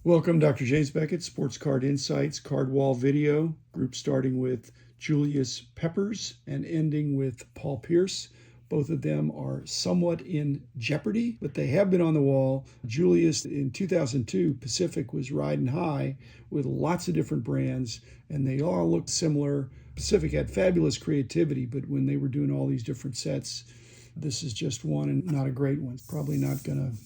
Welcome, Dr. James Beckett, Sports Card Insights, Card Wall Video, group starting with Julius Peppers and ending with Paul Pierce. Both of them are somewhat in jeopardy, but they have been on the wall. Julius, in 2002, Pacific was riding high with lots of different brands, and they all looked similar. Pacific had fabulous creativity, but when they were doing all these different sets, this is just one and not a great one. Probably not going to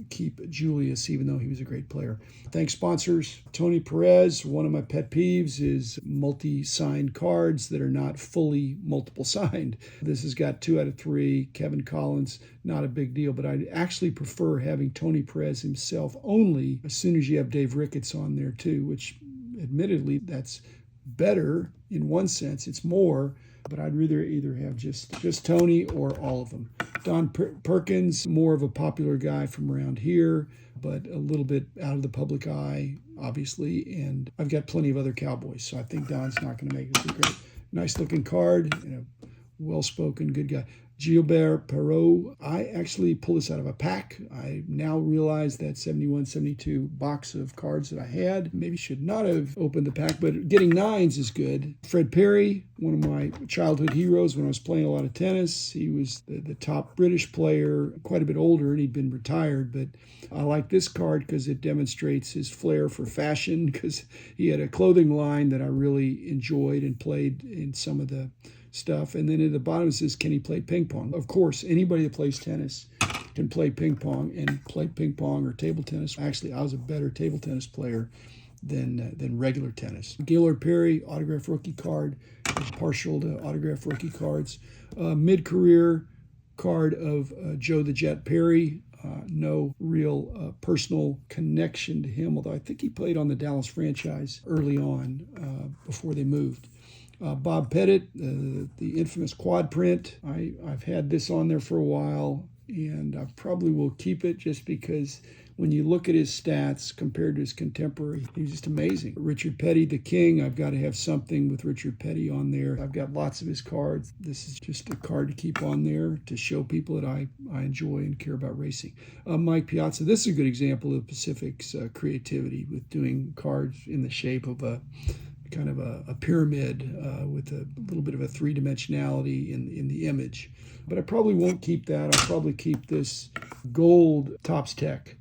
keep Julius, even though he was a great player. Thanks, sponsors. Tony Perez. One of my pet peeves is multi-signed cards that are not fully multiple signed. This has got 2 out of 3. Kevin Collins, not a big deal, but I actually prefer having Tony Perez himself only as soon as you have Dave Ricketts on there too, which admittedly that's better in one sense. It's more, but I'd rather either have just Tony or all of them. Don Perkins, more of a popular guy from around here, but a little bit out of the public eye, obviously. And I've got plenty of other Cowboys, so I think Don's not going to make a secret. Nice looking card and a well-spoken, good guy. Gilbert Perrault. I actually pulled this out of a pack. I now realize that 71-72 box of cards that I had maybe should not have opened the pack, but getting 9s is good. Fred Perry, one of my childhood heroes when I was playing a lot of tennis. He was the top British player, quite a bit older, and he'd been retired, but I like this card because it demonstrates his flair for fashion, because he had a clothing line that I really enjoyed and played in some of the stuff. And then at the bottom it says, can he play ping pong? Of course, anybody that plays tennis can play ping pong and play ping pong or table tennis. Actually, I was a better table tennis player than regular tennis. Gaylord Perry, autograph rookie card. Is partial to autograph rookie cards. Mid-career card of Joe the Jet Perry. No real personal connection to him, although I think he played on the Dallas franchise early on before they moved. Bob Pettit, the infamous quad print. I've had this on there for a while, and I probably will keep it just because when you look at his stats compared to his contemporary, he's just amazing. Richard Petty, the king. I've got to have something with Richard Petty on there. I've got lots of his cards. This is just a card to keep on there to show people that I enjoy and care about racing. Mike Piazza. This is a good example of Pacific's creativity with doing cards in the shape of a kind of a pyramid with a little bit of a three-dimensionality in the image. But I probably won't keep that. I'll probably keep this gold Topps Tech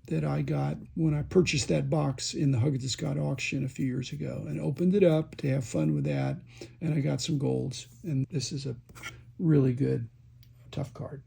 that I got when I purchased that box in the Huggins and Scott auction a few years ago and opened it up to have fun with that. And I got some golds. And this is a really good, tough card.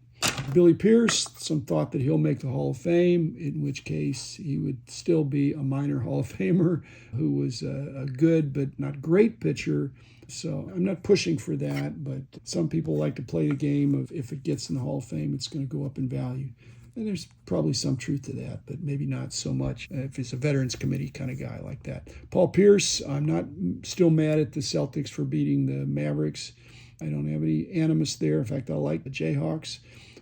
Billy Pierce, some thought that he'll make the Hall of Fame, in which case he would still be a minor Hall of Famer who was a good but not great pitcher. So I'm not pushing for that, but some people like to play the game of if it gets in the Hall of Fame, it's going to go up in value. And there's probably some truth to that, but maybe not so much if it's a Veterans Committee kind of guy like that. Paul Pierce, I'm not still mad at the Celtics for beating the Mavericks. I don't have any animus there. In fact, I like the Jayhawks.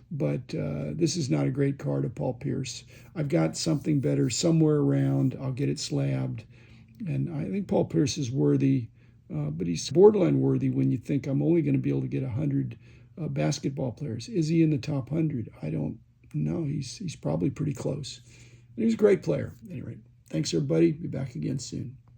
But this is not a great card of Paul Pierce. I've got something better somewhere around. I'll get it slabbed. And I think Paul Pierce is worthy, but he's borderline worthy when you think I'm only going to be able to get 100 basketball players. Is he in the top 100? I don't know. He's probably pretty close. And he's a great player. At any rate, thanks, everybody. Be back again soon.